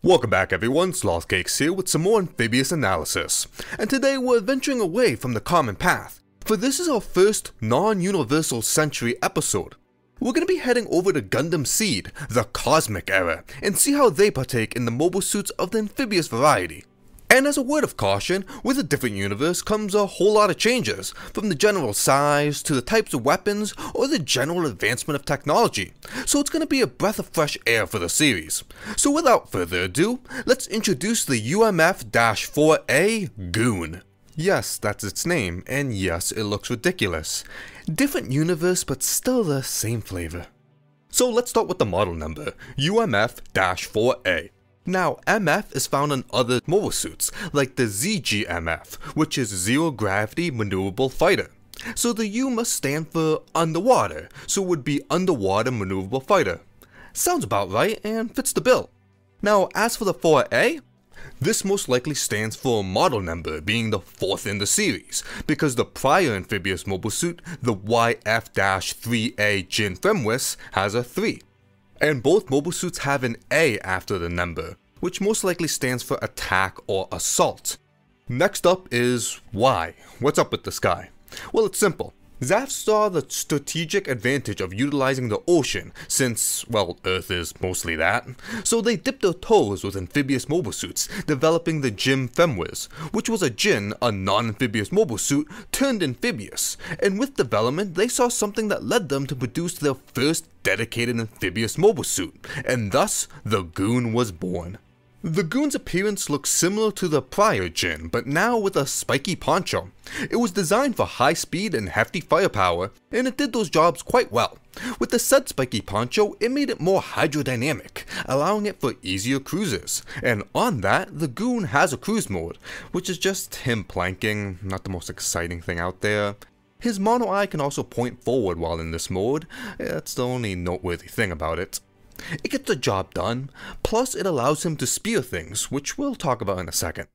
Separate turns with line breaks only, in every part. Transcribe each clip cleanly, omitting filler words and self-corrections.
Welcome back everyone, Slothcakes here with some more Amphibious analysis, and today we're venturing away from the common path, for this is our first non-universal century episode. We're going to be heading over to Gundam Seed, the Cosmic Era, and see how they partake in the mobile suits of the Amphibious variety. And as a word of caution, with a different universe comes a whole lot of changes, from the general size, to the types of weapons, or the general advancement of technology, so it's going to be a breath of fresh air for the series. So without further ado, let's introduce the UMF-4A GOOhN. Yes, that's its name, and yes, it looks ridiculous. Different universe, but still the same flavor. So let's start with the model number, UMF-4A. Now, MF is found in other mobile suits, like the ZGMF, which is Zero Gravity Maneuverable Fighter. So the U must stand for underwater, so it would be Underwater Maneuverable Fighter. Sounds about right and fits the bill. Now, as for the 4A, this most likely stands for model number, being the 4th in the series, because the prior amphibious mobile suit, the YF-3A Jin Femwis, has a 3. And both mobile suits have an A after the number, which most likely stands for attack or assault. Next up is Y. What's up with this guy? Well, it's simple. ZAFT saw the strategic advantage of utilizing the ocean, since, well, Earth is mostly that, so they dipped their toes with amphibious mobile suits, developing the Jin Femwis, which was a Jin, a non-amphibious mobile suit, turned amphibious, and with development they saw something that led them to produce their first dedicated amphibious mobile suit, and thus the GOOhN was born. The GOOHN's appearance looks similar to the prior Jin, but now with a spiky poncho. It was designed for high speed and hefty firepower, and it did those jobs quite well. With the said spiky poncho, it made it more hydrodynamic, allowing it for easier cruises. And on that, the GOOHN has a cruise mode, which is just him planking, not the most exciting thing out there. His mono eye can also point forward while in this mode, that's the only noteworthy thing about it. It gets the job done, plus it allows him to spear things, which we'll talk about in a second.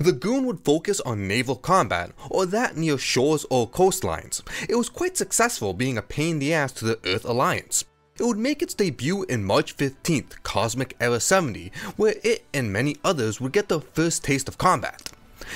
The GOOHN would focus on naval combat, or that near shores or coastlines. It was quite successful, being a pain in the ass to the Earth Alliance. It would make its debut in March 15th, Cosmic Era 70, where it and many others would get their first taste of combat.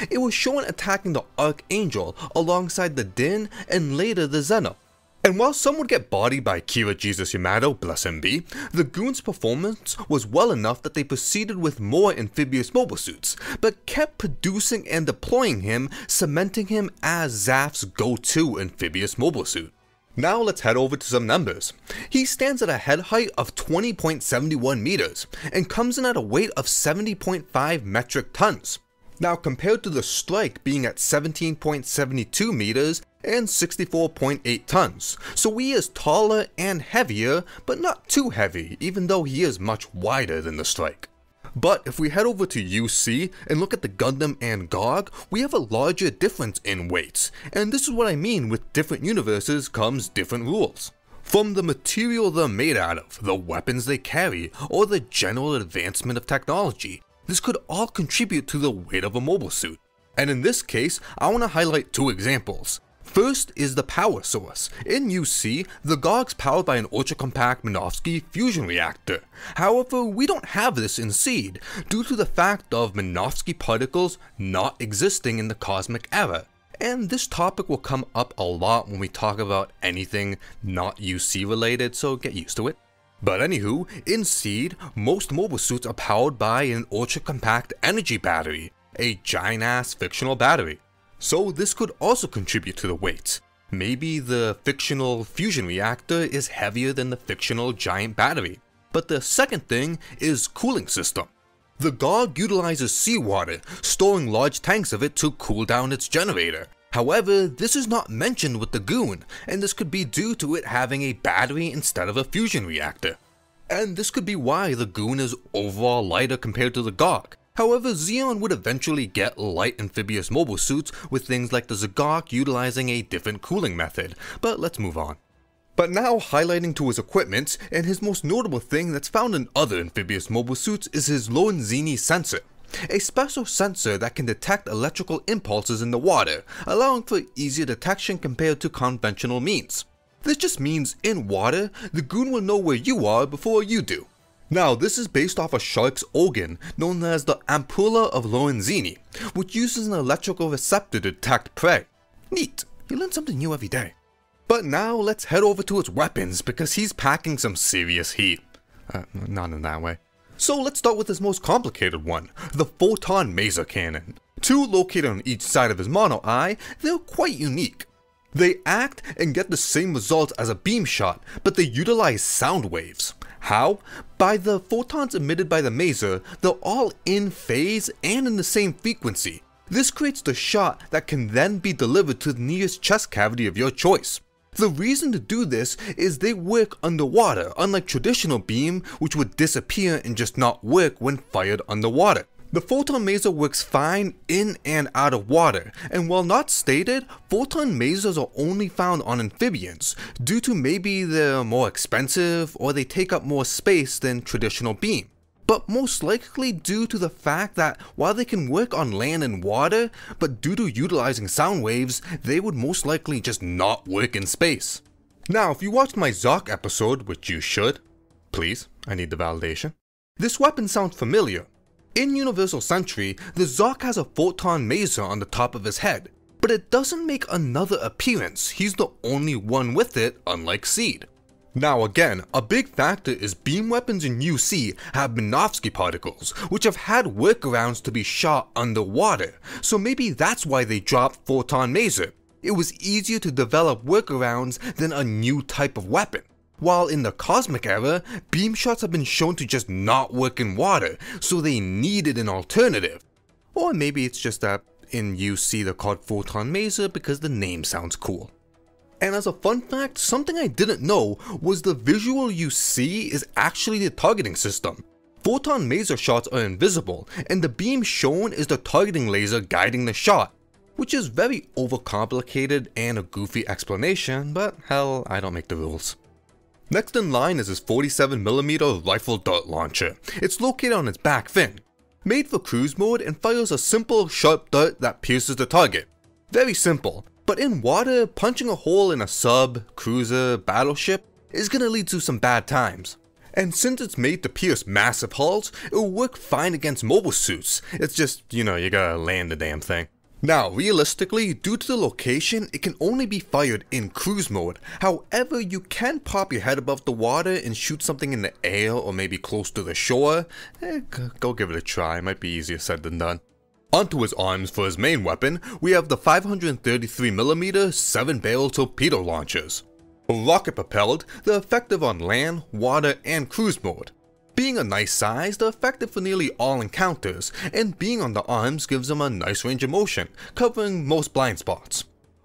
It was shown attacking the Archangel alongside the Din and later the Zeonic. And while some would get bodied by Kira Jesus Yamato, bless him be, the GOOHN's performance was well enough that they proceeded with more amphibious mobile suits, but kept producing and deploying him, cementing him as ZAFT's go-to amphibious mobile suit. Now let's head over to some numbers. He stands at a head height of 20.71 meters, and comes in at a weight of 70.5 metric tons. Now compared to the Strike being at 17.72 meters and 64.8 tons, so he is taller and heavier, but not too heavy, even though he is much wider than the Strike. But if we head over to UC and look at the Gundam and GOG, we have a larger difference in weights, and this is what I mean with different universes comes different rules. From the material they're made out of, the weapons they carry, or the general advancement of technology, this could all contribute to the weight of a mobile suit. And in this case, I want to highlight two examples. First is the power source. In UC, the GOG's powered by an ultra-compact Minovsky fusion reactor. However, we don't have this in Seed, due to the fact of Minovsky particles not existing in the Cosmic Era. And this topic will come up a lot when we talk about anything not UC related, so get used to it. But anywho, in Seed, most mobile suits are powered by an ultra-compact energy battery, a giant-ass fictional battery. So this could also contribute to the weight. Maybe the fictional fusion reactor is heavier than the fictional giant battery. But the second thing is cooling system. The GOG utilizes seawater, storing large tanks of it to cool down its generator. However, this is not mentioned with the GOOHN, and this could be due to it having a battery instead of a fusion reactor. And this could be why the GOOHN is overall lighter compared to the GOG. However, Zeon would eventually get light amphibious mobile suits with things like the Zagok utilizing a different cooling method, but let's move on. But now highlighting to his equipment, and his most notable thing that's found in other amphibious mobile suits is his Lorenzini sensor. A special sensor that can detect electrical impulses in the water, allowing for easier detection compared to conventional means. This just means in water, the GOOHN will know where you are before you do. Now, this is based off a shark's organ known as the ampulla of Lorenzini, which uses an electrical receptor to detect prey. Neat, you learn something new every day. But now let's head over to its weapons because he's packing some serious heat. Not in that way. So let's start with his most complicated one, the photon maser cannon. Two located on each side of his mono eye, they're quite unique. They act and get the same results as a beam shot, but they utilize sound waves. How? By the photons emitted by the maser, they're all in phase and in the same frequency. This creates the shot that can then be delivered to the nearest chest cavity of your choice. The reason to do this is they work underwater, unlike traditional beam, which would disappear and just not work when fired underwater. The photon maser works fine in and out of water, and while not stated, photon masers are only found on amphibians, due to maybe they're more expensive or they take up more space than traditional beam. But most likely due to the fact that while they can work on land and water, but due to utilizing sound waves, they would most likely just not work in space. Now, if you watched my ZOC episode, which you should, please, I need the validation, this weapon sounds familiar. In Universal Century, the ZOC has a photon maser on the top of his head, but it doesn't make another appearance. He's the only one with it, unlike Seed. Now again, a big factor is beam weapons in UC have Minovsky particles, which have had workarounds to be shot underwater, so maybe that's why they dropped Photon Maser. It was easier to develop workarounds than a new type of weapon. While in the Cosmic era, beam shots have been shown to just not work in water, so they needed an alternative. Or maybe it's just that in UC they're called Photon Maser because the name sounds cool. And as a fun fact, something I didn't know was the visual you see is actually the targeting system. Photon maser shots are invisible, and the beam shown is the targeting laser guiding the shot, which is very overcomplicated and a goofy explanation, but hell, I don't make the rules. Next in line is his 47mm rifle dart launcher. It's located on its back fin. Made for cruise mode and fires a simple sharp dart that pierces the target. Very simple. But in water, punching a hole in a sub, cruiser, battleship is gonna lead to some bad times. And since it's made to pierce massive hulls, it will work fine against mobile suits. It's just, you gotta land the damn thing. Now, realistically, due to the location, it can only be fired in cruise mode. However, you can pop your head above the water and shoot something in the air or maybe close to the shore. Go give it a try, it might be easier said than done. Onto his arms for his main weapon, we have the 533mm 7-barrel torpedo launchers. Rocket propelled, they're effective on land, water, and cruise mode. Being a nice size, they're effective for nearly all encounters, and being on the arms gives them a nice range of motion, covering most blind spots.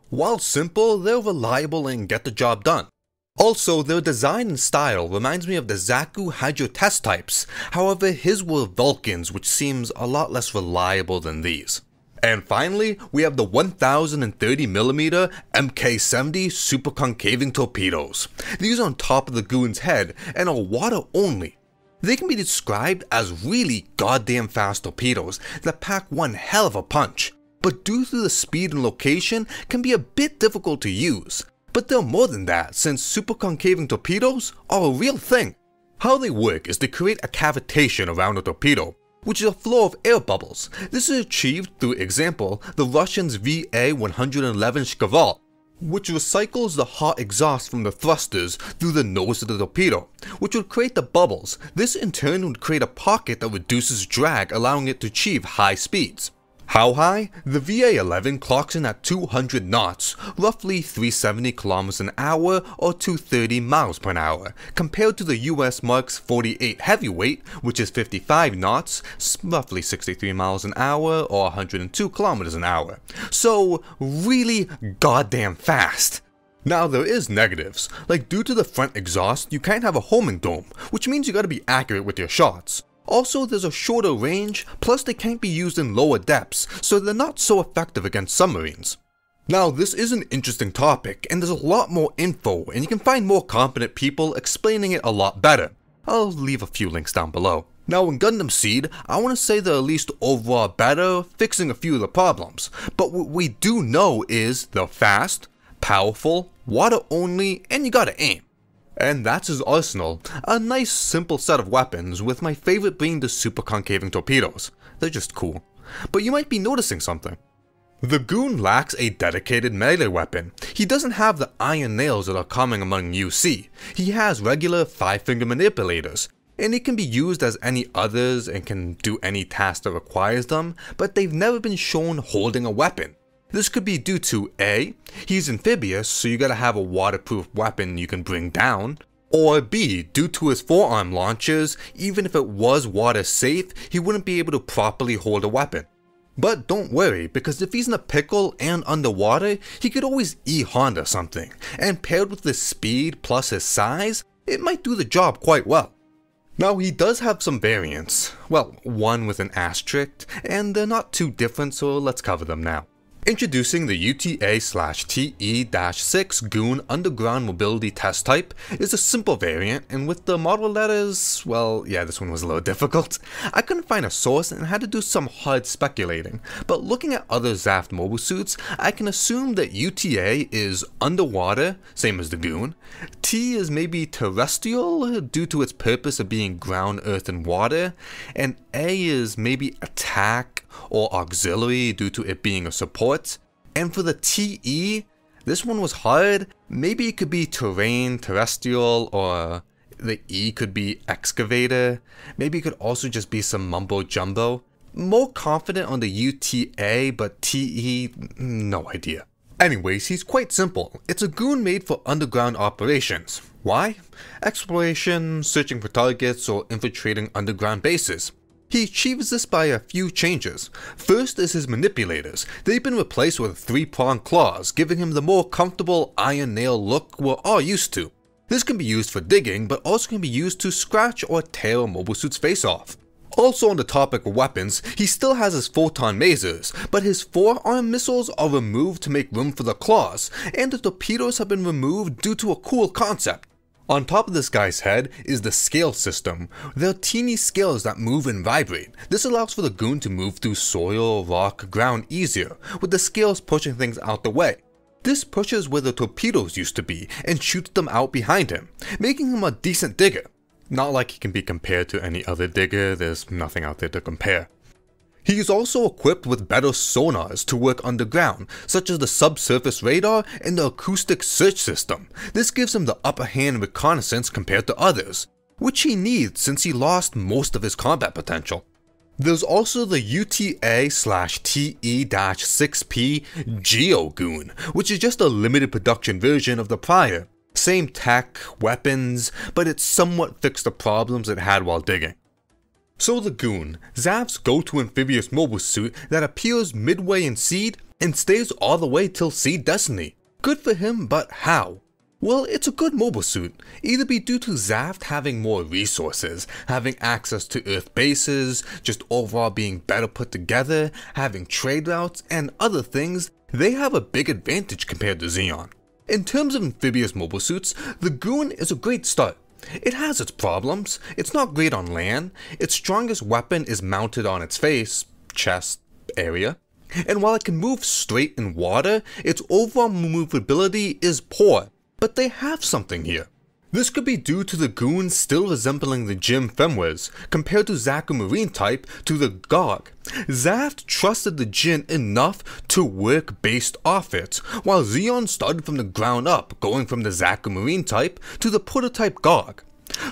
While simple, they're reliable and get the job done. Also, their design and style reminds me of the Zaku Hydro test types, however his were Vulcans, which seems a lot less reliable than these. And finally, we have the 1030mm MK70 superconcaviting torpedoes. These are on top of the GOOHN's head and are water only. They can be described as really goddamn fast torpedoes that pack one hell of a punch, but due to the speed and location can be a bit difficult to use. But they're more than that, since superconcaviting torpedoes are a real thing. How they work is to create a cavitation around a torpedo, which is a flow of air bubbles. This is achieved through example, the Russians' VA-111 Shkval, which recycles the hot exhaust from the thrusters through the nose of the torpedo, which would create the bubbles. This in turn would create a pocket that reduces drag, allowing it to achieve high speeds. How high? The VA-11 clocks in at 200 knots, roughly 370 km an hour or 230 miles per hour, compared to the US Mark's 48 heavyweight, which is 55 knots, roughly 63 miles an hour or 102 km an hour. So, really goddamn fast. Now there is negatives, like due to the front exhaust you can't have a homing dome, which means you gotta be accurate with your shots. Also, there's a shorter range, plus they can't be used in lower depths, so they're not so effective against submarines. Now, this is an interesting topic, and there's a lot more info, and you can find more competent people explaining it a lot better. I'll leave a few links down below. Now, in Gundam Seed, I want to say they're at least overall better, fixing a few of the problems, but what we do know is they're fast, powerful, water only, and you gotta aim. And that's his arsenal, a nice simple set of weapons, with my favorite being the superconcaviting torpedoes. They're just cool. But you might be noticing something. The GOOhN lacks a dedicated melee weapon. He doesn't have the iron nails that are common among UC. He has regular 5-finger manipulators, and it can be used as any others and can do any task that requires them, but they've never been shown holding a weapon. This could be due to A, he's amphibious, so you gotta have a waterproof weapon you can bring down, or B, due to his forearm launchers, even if it was water safe, he wouldn't be able to properly hold a weapon. But don't worry, because if he's in a pickle and underwater, he could always E-Honda something, and paired with his speed plus his size, it might do the job quite well. Now he does have some variants, well, one with an asterisk, and they're not too different, so let's cover them now. Introducing the UTA/TE-6 GOOhN Underground Mobility Test Type is a simple variant, and with the model letters, well, yeah, this one was a little difficult. I couldn't find a source and had to do some hard speculating, but looking at other ZAFT mobile suits, I can assume that UTA is underwater, same as the GOOhN. T is maybe terrestrial, due to its purpose of being ground, earth, and water, and A is maybe attack or auxiliary due to it being a support. And for the TE, this one was hard. Maybe it could be terrain, terrestrial, or the E could be excavator. Maybe it could also just be some mumbo jumbo. More confident on the UTA, but TE, no idea. Anyways, he's quite simple. It's a GOOhN made for underground operations. Why? Exploration, searching for targets, or infiltrating underground bases. He achieves this by a few changes. First is his manipulators. They've been replaced with 3-pronged claws, giving him the more comfortable iron nail look we're all used to. This can be used for digging, but also can be used to scratch or tear a mobile suit's face off. Also on the topic of weapons, he still has his photon masers, but his forearm missiles are removed to make room for the claws, and the torpedoes have been removed due to a cool concept. On top of this guy's head is the scale system. There are teeny scales that move and vibrate. This allows for the GOOhN to move through soil, rock, ground easier, with the scales pushing things out the way. This pushes where the torpedoes used to be and shoots them out behind him, making him a decent digger. Not like he can be compared to any other digger, there's nothing out there to compare. He is also equipped with better sonars to work underground, such as the subsurface radar and the acoustic search system. This gives him the upper hand in reconnaissance compared to others, which he needs since he lost most of his combat potential. There's also the UTA/TE-6P GOOhN, which is just a limited production version of the prior. Same tech, weapons, but it somewhat fixed the problems it had while digging. So the GOOhN, ZAFT's go-to amphibious mobile suit that appears midway in Seed and stays all the way till Seed Destiny. Good for him, but how? Well, it's a good mobile suit, either be due to ZAFT having more resources, having access to Earth bases, just overall being better put together, having trade routes, and other things. They have a big advantage compared to Zeon. In terms of amphibious mobile suits, the GOOhN is a great start. It has its problems. It's not great on land. Its strongest weapon is mounted on its face, chest area. And while it can move straight in water, its overall maneuverability is poor. But they have something here. This could be due to the GOOhN still resembling the Gym Femwares, compared to Zaku Marine type to the GOG. ZAFT trusted the Jin enough to work based off it, while Zeon started from the ground up, going from the Zaku Marine type to the prototype GOG.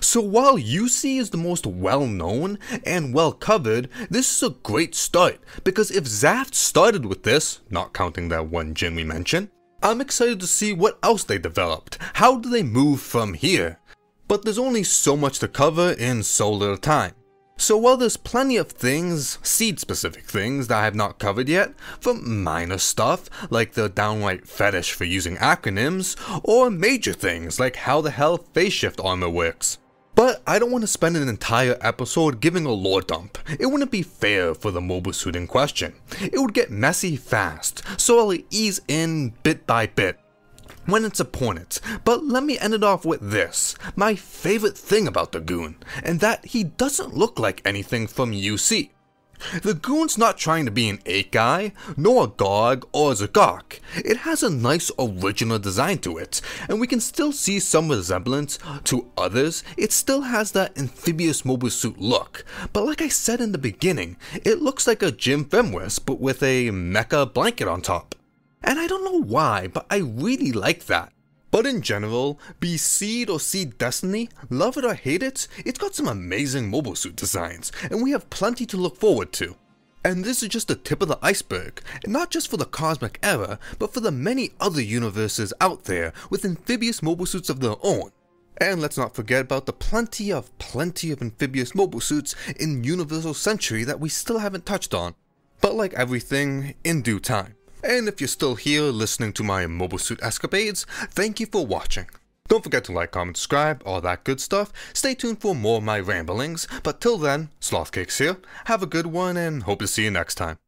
So while UC is the most well known and well covered, this is a great start, because if ZAFT started with this, not counting that one Jin we mentioned, I'm excited to see what else they developed. How do they move from here? But there's only so much to cover in so little time. So while there's plenty of things, Seed-specific things that I have not covered yet, from minor stuff like the downright fetish for using acronyms, or major things like how the hell phase shift armor works. But I don't want to spend an entire episode giving a lore dump. It wouldn't be fair for the mobile suit in question. It would get messy fast, so I'll ease in bit by bit when it's opponents. But let me end it off with this, my favorite thing about the GOOhN, and that he doesn't look like anything from UC. The GOOHN's not trying to be an 8 guy, nor a GOG or a Zergok. It has a nice original design to it, and we can still see some resemblance to others. It still has that amphibious mobile suit look, but like I said in the beginning, it looks like a Jim Fenris but with a mecha blanket on top. And I don't know why, but I really like that. But in general, be Seed or Seed Destiny, love it or hate it, it's got some amazing mobile suit designs, and we have plenty to look forward to. And this is just the tip of the iceberg, and not just for the Cosmic Era, but for the many other universes out there with amphibious mobile suits of their own. And let's not forget about the plenty of amphibious mobile suits in Universal Century that we still haven't touched on. But like everything, in due time. And if you're still here listening to my mobile suit escapades, thank you for watching. Don't forget to like, comment, subscribe, all that good stuff. Stay tuned for more of my ramblings, but till then, Slothcakes here, have a good one and hope to see you next time.